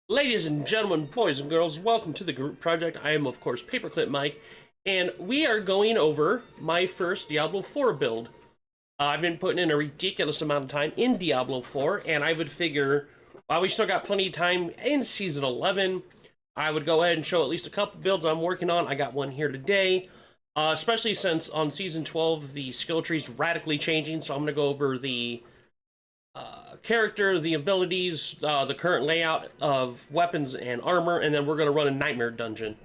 Ladies and gentlemen, boys and girls, welcome to the group project. I am, of course, Paperclip Mike, and we are going over my first Diablo 4 build. I've been putting in a ridiculous amount of time in Diablo 4, and I would figure, while we still got plenty of time in Season 11, I would go ahead and show at least a couple builds I'm working on. I got one here today, especially since on Season 12, the skill tree's radically changing, so I'm going to go over the character, the abilities, the current layout of weapons and armor, and then we're going to run a nightmare dungeon.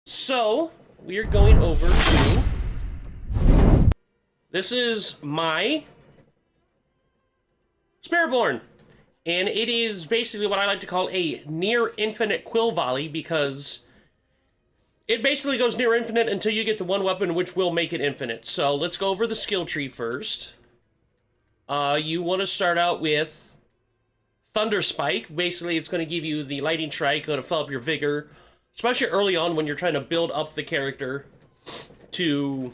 So, we are going over to... This is my Spritborn, and it is basically what I like to call a near infinite Quill Volley, because it basically goes near infinite until you get the one weapon which will make it infinite. So, let's go over the skill tree first. You want to start out with Thunder Spike. Basically, it's going to give you the lightning strike, going to fill up your vigor, especially early on when you're trying to build up the character for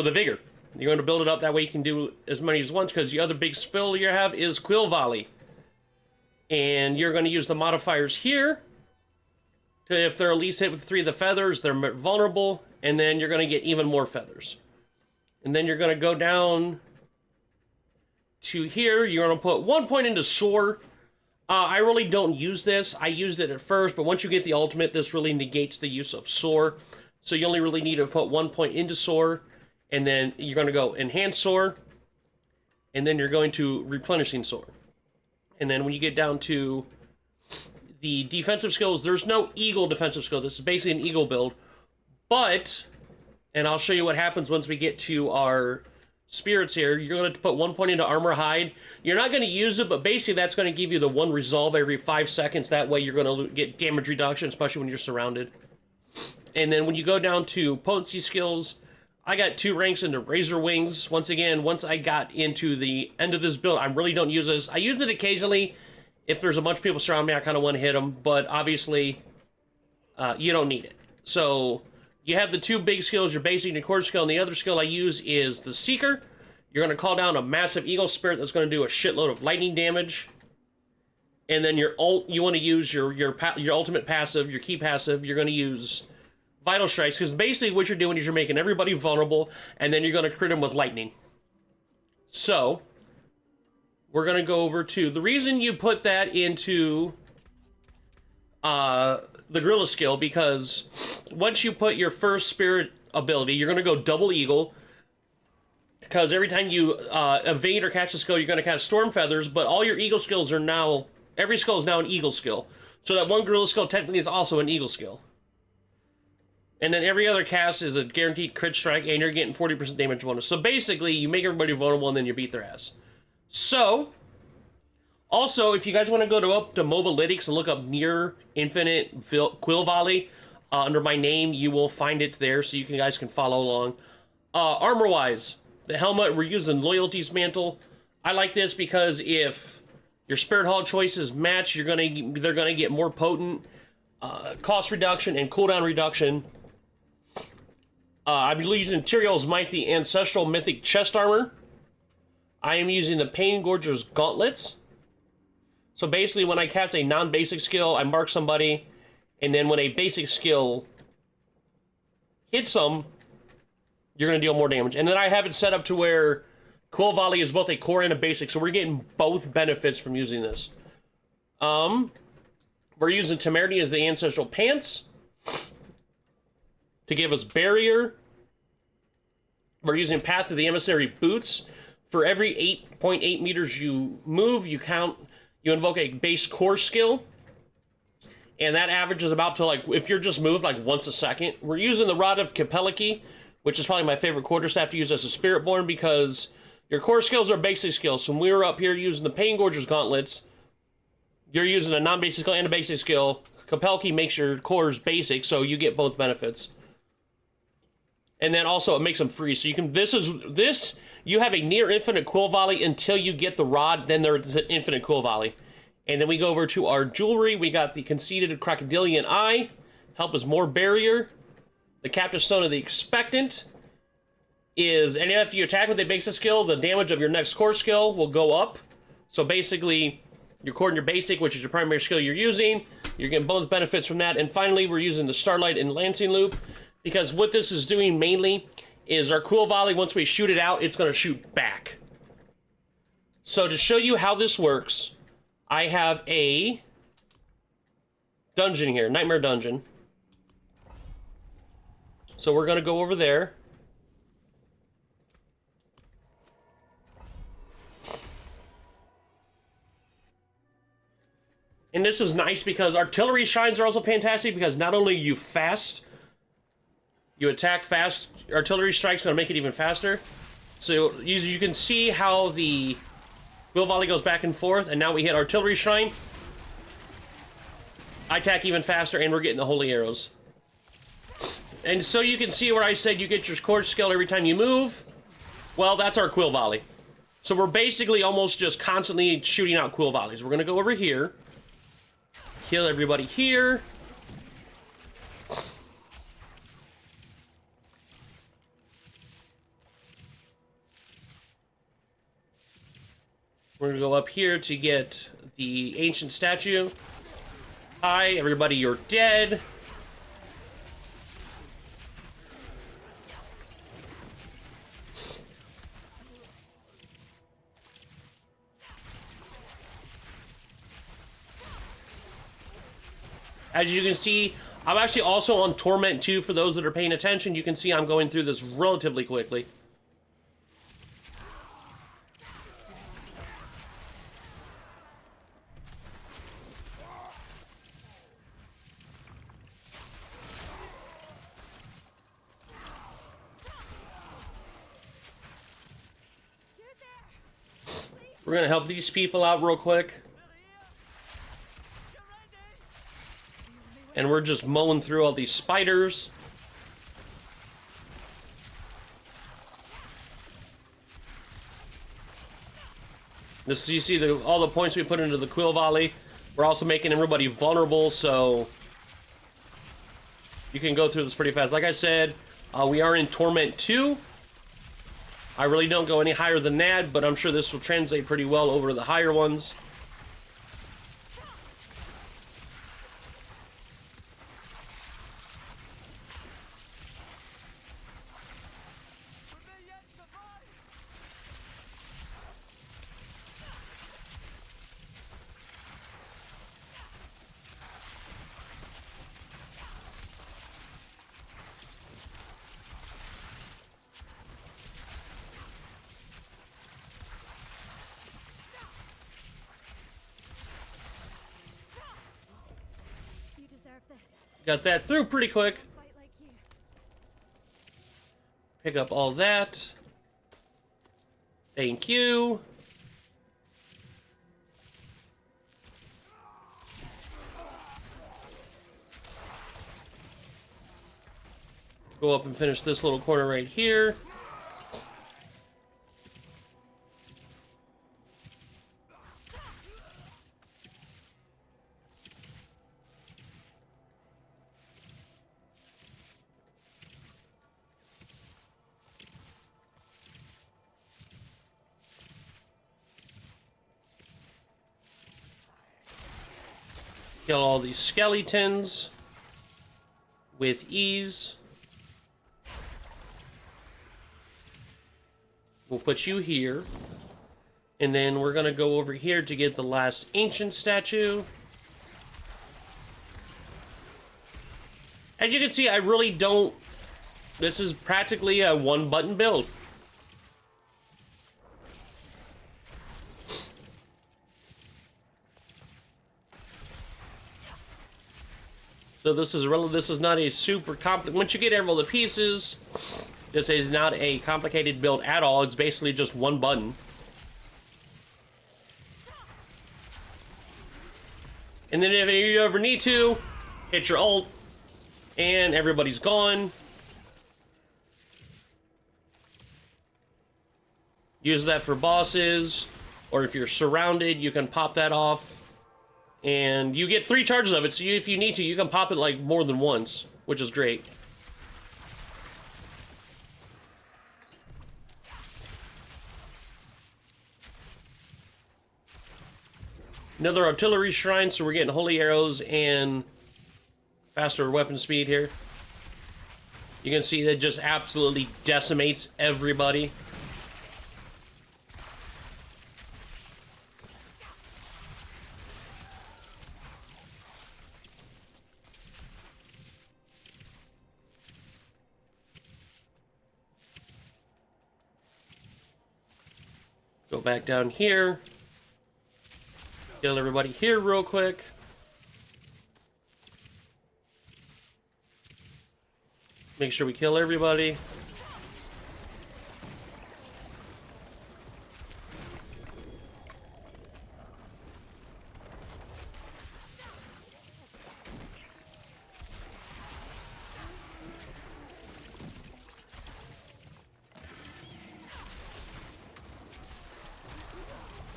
the vigor. You're going to build it up, that way you can do as many as once, because the other big spell you have is Quill Volley. And you're going to use the modifiers here. If they're at least hit with 3 of the feathers, they're vulnerable, and then you're going to get even more feathers. And then you're going to go down to here. You're going to put 1 point into Soar. I really don't use this. I used it at first, but once you get the ultimate, this really negates the use of Soar. So you only really need to put 1 point into Soar, and then you're going to go Enhance Soar, and then you're going to Replenishing Soar. And then when you get down to the defensive skills, there's no Eagle defensive skill. This is basically an Eagle build, but, and I'll show you what happens once we get to our spirits here, you're going to put 1 point into Armor Hide. You're not going to use it, but basically that's going to give you the 1 resolve every 5 seconds. That way you're going to get damage reduction, especially when you're surrounded. And then when you go down to potency skills, I got 2 ranks into Razor Wings. Once again, once I got into the end of this build, I really don't use this. I use it occasionally. If there's a bunch of people surround me, I kind of want to hit them, but obviously you don't need it. So you have the 2 big skills, your basic and your core skill, and the other skill I use is the Seeker. You're going to call down a massive Eagle Spirit that's going to do a shitload of lightning damage. And then your ult, you want to use your ultimate passive, your key passive. You're going to use Vital Strikes, because basically what you're doing is you're making everybody vulnerable, and then you're going to crit them with lightning. So, we're going to go over to the reason you put that into the Gorilla skill, because once you put your first spirit ability, you're going to go double Eagle, because every time you evade or catch a skill, you're going to catch Storm Feathers, but all your Eagle skills are now, every skill is now an Eagle skill. So that one Gorilla skill technically is also an Eagle skill. And then every other cast is a guaranteed crit strike, and you're getting 40% damage bonus. So basically, you make everybody vulnerable, and then you beat their ass. So, also, if you guys want to go up to Mobalytics and look up Near Infinite Quill Volley, under my name, you will find it there, so you guys can follow along. Armor-wise, the helmet, we're using Loyalty's Mantle. I like this because if your Spirit Hall choices match, they're gonna get more potent, cost reduction and cooldown reduction. I'm using Tyrael's Might, the Ancestral Mythic Chest Armor. I am using the Pain Gorger's Gauntlets. So basically, when I cast a non-basic skill, I mark somebody, and then when a basic skill hits them, you're going to deal more damage. And then I have it set up to where Quill Volley is both a core and a basic, so we're getting both benefits from using this. We're using Temerity as the Ancestral Pants to give us Barrier. We're using Path of the Emissary Boots. For every 8.8 meters you move, you invoke a base core skill. And that averages about to, like, if you're just moved, like, once a second. We're using the Rod of Capeliki, which is probably my favorite quarterstaff to use as a Spiritborn, because your core skills are basic skills. So when we were up here using the Pain Gorger's Gauntlets, you're using a non-basic skill and a basic skill. Capelki makes your cores basic, so you get both benefits. And then also it makes them free. So you can, you have a near infinite Quill Volley until you get the rod, then there's an infinite Quill Volley. And then we go over to our jewelry. We got the Conceited Crocodilian Eye, help us more Barrier. The Captive Stone of the Expectant is, and after you attack with a basic skill, the damage of your next core skill will go up. So basically, your core and your basic, which is your primary skill you're using. You're getting both benefits from that. And finally, we're using the Starlight and Lancing Loop, because what this is doing mainly is our Quill Volley, once we shoot it out, it's going to shoot back. So to show you how this works, I have a dungeon here, Nightmare Dungeon. So we're going to go over there. And this is nice because artillery shrines are also fantastic, because not only you attack fast, artillery strikes going to make it even faster. So you can see how the Quill Volley goes back and forth, and now we hit artillery shrine. I attack even faster, and we're getting the holy arrows. And so you can see where I said you get your core skill every time you move. Well, that's our Quill Volley. So we're basically almost just constantly shooting out Quill Volleys. We're going to go over here. Kill everybody here. We're going to go up here to get the ancient statue. Hi, everybody, you're dead. As you can see, I'm actually also on Torment 2 for those that are paying attention. You can see I'm going through this relatively quickly. We're going to help these people out real quick. And we're just mowing through all these spiders. This, you see all the points we put into the Quill Volley. We're also making everybody vulnerable, so you can go through this pretty fast. Like I said, we are in Torment 2. I really don't go any higher than that, but I'm sure this will translate pretty well over the higher ones. Got that through pretty quick. Pick up all that. Thank you. Go up and finish this little corner right here. Kill all these skeletons with ease. We'll put you here. And then we're going to go over here to get the last ancient statue. As you can see, I really don't... This is practically a one-button build. So this is not a super complicated... Once you get all the pieces, this is not a complicated build at all. It's basically just one button. And then if you ever need to, hit your ult, and everybody's gone. Use that for bosses, or if you're surrounded, you can pop that off. And you get 3 charges of it, so if you need to, you can pop it like more than once, which is great. Another artillery shrine, so we're getting holy arrows and faster weapon speed here. You can see that just absolutely decimates everybody. Go back down here. Kill everybody here real quick. Make sure we kill everybody.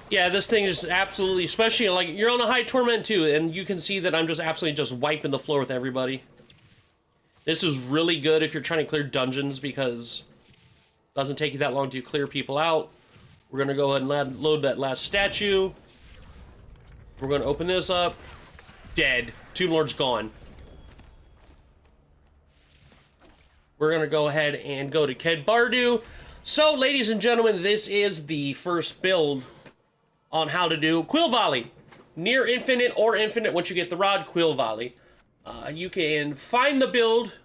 Yeah, this thing is absolutely, especially like you're on a high torment too, and you can see that I'm just absolutely just wiping the floor with everybody. This is really good if you're trying to clear dungeons because it doesn't take you that long to clear people out. We're gonna go ahead and load that last statue. We're gonna open this up. Dead. Tomb Lord's gone. We're gonna go ahead and go to Ked Bardu. So, ladies and gentlemen, this is the first build on how to do Quill Volley. Near infinite or infinite once you get the rod, Quill Volley. You can find the build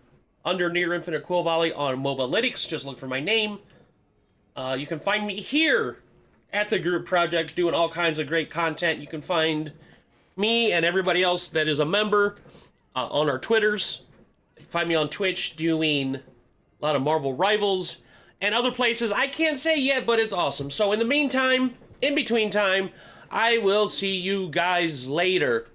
under Near Infinite Quill Volley on Mobalytics. Just look for my name. You can find me here at the group project doing all kinds of great content. You can find me and everybody else that is a member on our Twitters. Find me on Twitch doing a lot of Marvel Rivals and other places I can't say yet, but it's awesome. So in the meantime, in between time, I will see you guys later.